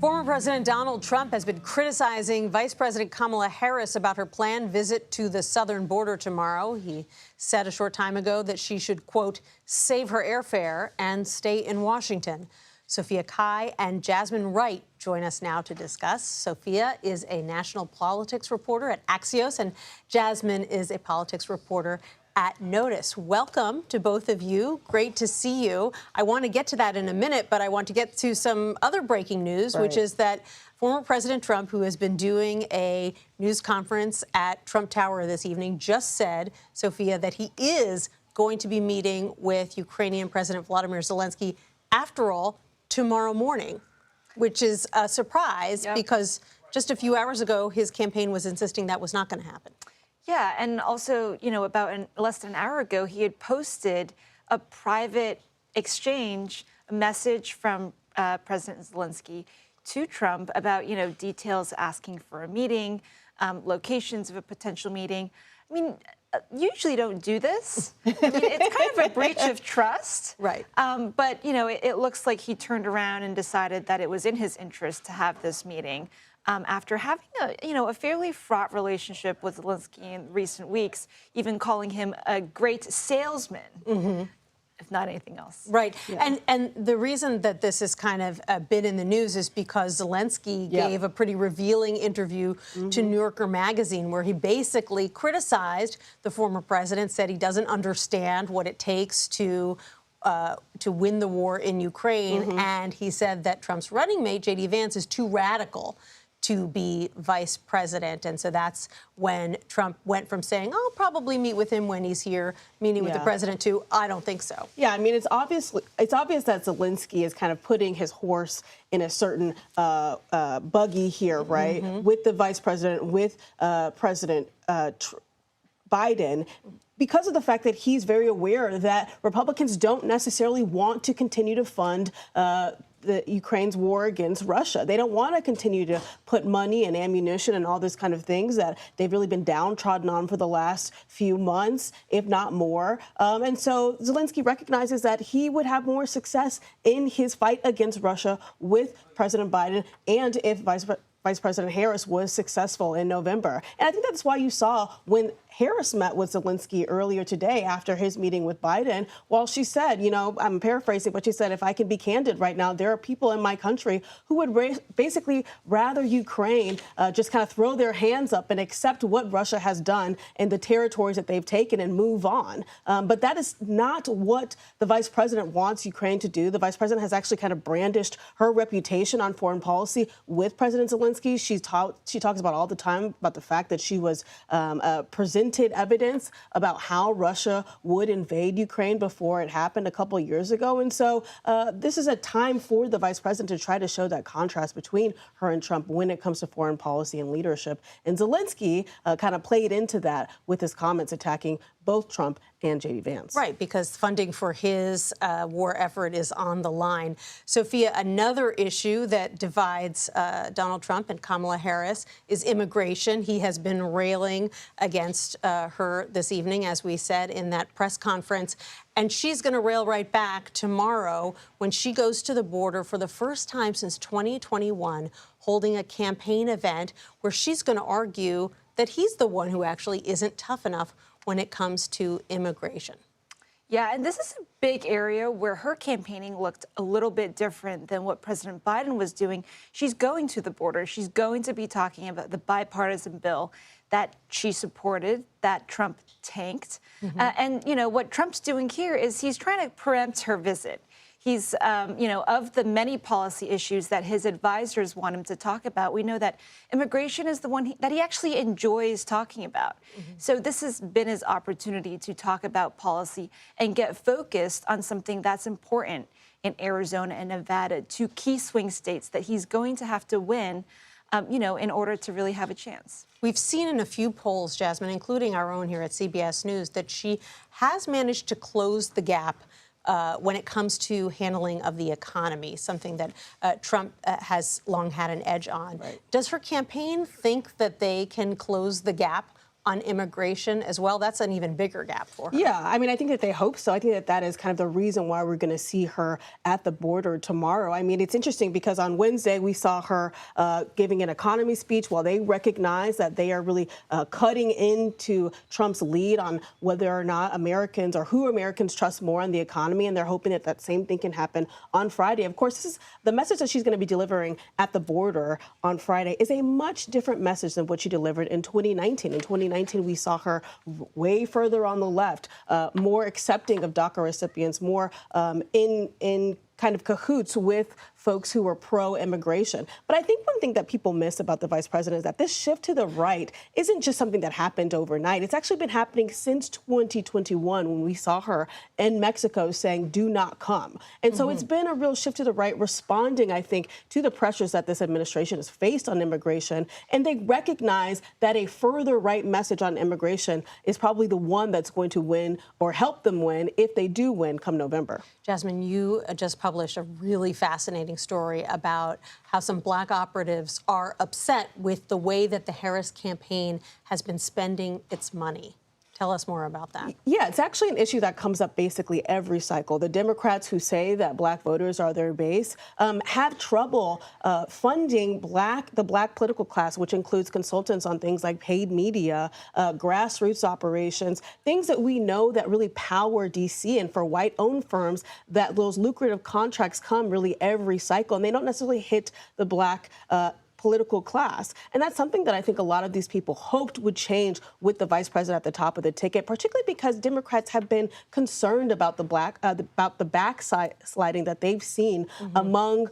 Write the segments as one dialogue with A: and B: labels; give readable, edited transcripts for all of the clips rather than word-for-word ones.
A: Former President Donald Trump has been criticizing Vice President Kamala Harris about her planned visit to the southern border tomorrow. He said a short time ago that she should, quote, save her airfare and stay in Washington. Sophia Cai and Jasmine Wright join us now to discuss. Sophia is a national politics reporter at Axios, and Jasmine is a politics reporter at NOTUS. Welcome to both of you. Great to see you. I want to get to that in a minute, but I want to get to some other breaking news, which is that former President Trump, who has been doing a news conference at Trump Tower this evening, just said, Sophia, that he is going to be meeting with Ukrainian President Volodymyr Zelenskyy, after all, tomorrow morning, which is a surprise because just a few hours ago, his campaign was insisting that was not going to happen.
B: Yeah, and also, you know, about less than an hour ago, he had posted a private exchange, a message from President Zelenskyy to Trump about, you know, details asking for a meeting, locations of a potential meeting. I mean, usually don't do this. I mean, it's kind of a breach of trust.
A: Right.
B: But, you know, it looks like he turned around and decided that it was in his interest to have this meeting. After having a fairly fraught relationship with Zelenskyy in recent weeks, even calling him a great salesman, if not anything else.
A: Right. Yeah. And the reason that this is kind of been in the news is because Zelenskyy gave a pretty revealing interview to New Yorker magazine, where he basically criticized the former president, said he doesn't understand what it takes to win the war in Ukraine, and he said that Trump's running mate, J.D. Vance, is too radical to be vice president. And so that's when Trump went from saying, I'll probably meet with him when he's here, meeting with the president, to I don't think so.
C: Yeah, I mean, it's obvious that Zelenskyy is kind of putting his horse in a certain buggy here, right, with the vice president, with President Biden, because of the fact that he's very aware that Republicans don't necessarily want to continue to fund the Ukraine's war against Russia. They don't want to continue to put money and ammunition and all this kind of things that they've really been downtrodden on for the last few months, if not more. And so Zelenskyy recognizes that he would have more success in his fight against Russia with President Biden, and if Vice President Harris was successful in November. And I think that's why you saw when Harris met with Zelenskyy earlier today after his meeting with Biden, while she said, you know, I'm paraphrasing, but she said, if I can be candid right now, there are people in my country who would basically rather Ukraine just kind of throw their hands up and accept what Russia has done and the territories that they've taken and move on. But that is not what the vice president wants Ukraine to do. The vice president has actually kind of brandished her reputation on foreign policy with President Zelenskyy. She talks about all the time about the fact that she was presented evidence about how Russia would invade Ukraine before it happened a couple of years ago. And so this is a time for the vice president to try to show that contrast between her and Trump when it comes to foreign policy and leadership. And Zelenskyy kind of played into that with his comments attacking both Trump and J.D. Vance.
A: Right, because funding for his war effort is on the line. Sophia, another issue that divides Donald Trump and Kamala Harris is immigration. He has been railing against her this evening, as we said in that press conference. And she's going to rail right back tomorrow when she goes to the border for the first time since 2021, holding a campaign event where she's going to argue that he's the one who actually isn't tough enough when it comes to immigration.
B: Yeah, and this is a big area where her campaigning looked a little bit different than what President Biden was doing. She's going to the border. She's going to be talking about the bipartisan bill that she supported, that Trump tanked. And, you know, what Trump's doing here is he's trying to preempt her visit. He's, of the many policy issues that his advisors want him to talk about, we know that immigration is the one that he actually enjoys talking about. So this has been his opportunity to talk about policy and get focused on something that's important in Arizona and Nevada, two key swing states that he's going to have to win, in order to really have a chance.
A: We've seen in a few polls, Jasmine, including our own here at CBS News, that she has managed to close the gap when it comes to handling of the economy, something that Trump has long had an edge on. Right. Does her campaign think that they can close the gap on immigration as well? That's an even bigger gap for her.
C: Yeah, I mean, I think that they hope so. I think that that is kind of the reason why we're going to see her at the border tomorrow. I mean, it's interesting because on Wednesday we saw her giving an economy speech while they recognize that they are really cutting into Trump's lead on whether or not Americans or who Americans trust more in the economy, and they're hoping that that same thing can happen on Friday. Of course, this is the message that she's going to be delivering at the border on Friday is a much different message than what she delivered in 2019. In 2019, we saw her way further on the left, more accepting of DACA recipients, more in kind of cahoots with folks who were pro-immigration. But I think one thing that people miss about the vice president is that this shift to the right isn't just something that happened overnight. It's actually been happening since 2021 when we saw her in Mexico saying, do not come. And so it's been a real shift to the right, responding, I think, to the pressures that this administration has faced on immigration. And they recognize that a further right message on immigration is probably the one that's going to win or help them win if they do win come November.
A: Jasmine, you just published a really fascinating story about how some Black operatives are upset with the way that the Harris campaign has been spending its money. Tell us more about that.
C: Yeah, it's actually an issue that comes up basically every cycle. The Democrats who say that Black voters are their base have trouble funding the Black political class, which includes consultants on things like paid media, grassroots operations, things that we know that really power D.C. And for white-owned firms, that those lucrative contracts come really every cycle, and they don't necessarily hit the Black political class. And that's something that I think a lot of these people hoped would change with the vice president at the top of the ticket, particularly because Democrats have been concerned about the backsliding that they've seen among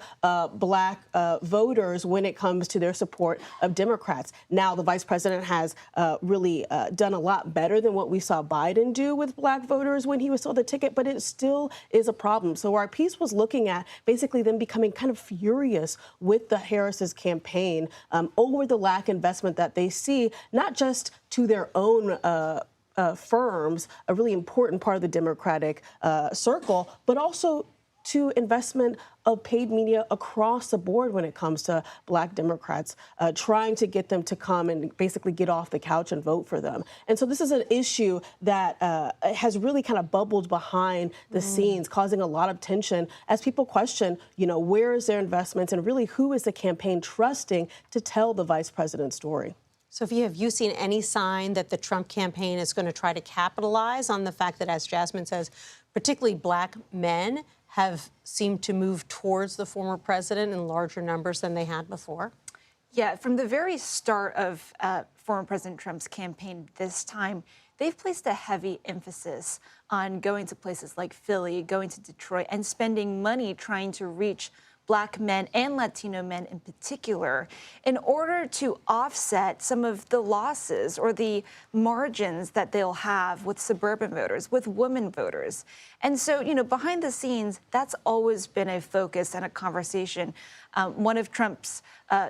C: Black voters when it comes to their support of Democrats. Now, the vice president has really done a lot better than what we saw Biden do with Black voters when he was still the ticket, but it still is a problem. So our piece was looking at basically them becoming kind of furious with the Harris's campaign over the lack of investment that they see, not just to their own firms, a really important part of the Democratic circle, but also to investment of paid media across the board when it comes to Black Democrats, trying to get them to come and basically get off the couch and vote for them. And so this is an issue that has really kind of bubbled behind the scenes, causing a lot of tension as people question, you know, where is their investments and really who is the campaign trusting to tell the vice president's story?
A: Sophia, have you seen any sign that the Trump campaign is going to try to capitalize on the fact that, as Jasmine says, particularly Black men have seemed to move towards the former president in larger numbers than they had before?
B: Yeah, from the very start of former President Trump's campaign this time, they've placed a heavy emphasis on going to places like Philly, going to Detroit, and spending money trying to reach Black men and Latino men in particular in order to offset some of the losses or the margins that they'll have with suburban voters, with women voters. And so, you know, behind the scenes, that's always been a focus and a conversation. One of Trump's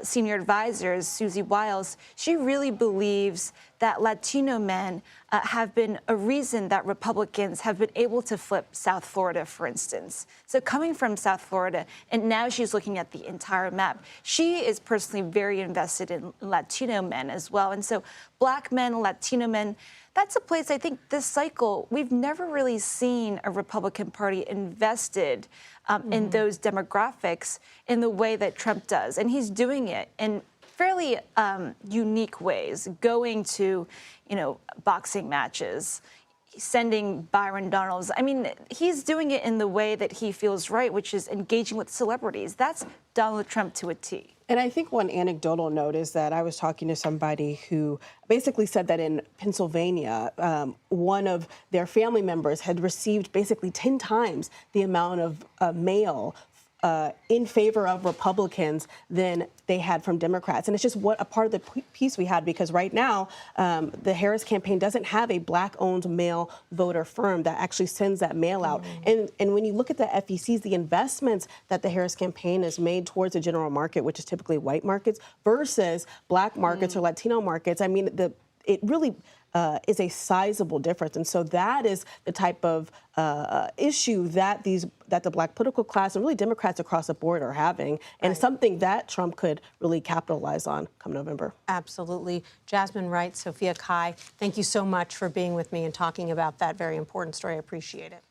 B: senior advisors, Susie Wiles, she really believes that Latino men have been a reason that Republicans have been able to flip South Florida, for instance. So coming from South Florida, and now she's looking at the entire map, she is personally very invested in Latino men as well. And so Black men, Latino men, that's a place I think this cycle, we've never really seen a Republican Party invested in those demographics in the way that Trump does. And he's doing it in fairly unique ways, going to, you know, boxing matches, sending Byron Donalds. I mean, he's doing it in the way that he feels right, which is engaging with celebrities. That's Donald Trump to a T.
C: And I think one anecdotal note is that I was talking to somebody who basically said that in Pennsylvania, one of their family members had received basically 10 times the amount of mail in favor of Republicans than they had from Democrats. And it's just what a part of the piece we had, because right now the Harris campaign doesn't have a Black-owned male voter firm that actually sends that mail out. And when you look at the FECs, the investments that the Harris campaign has made towards the general market, which is typically white markets, versus Black markets or Latino markets, I mean, it really is a sizable difference. And so that is the type of issue that the Black political class and really Democrats across the board are having, and it's something that Trump could really capitalize on come November.
A: Absolutely. Jasmine Wright, Sophia Cai, thank you so much for being with me and talking about that very important story. I appreciate it.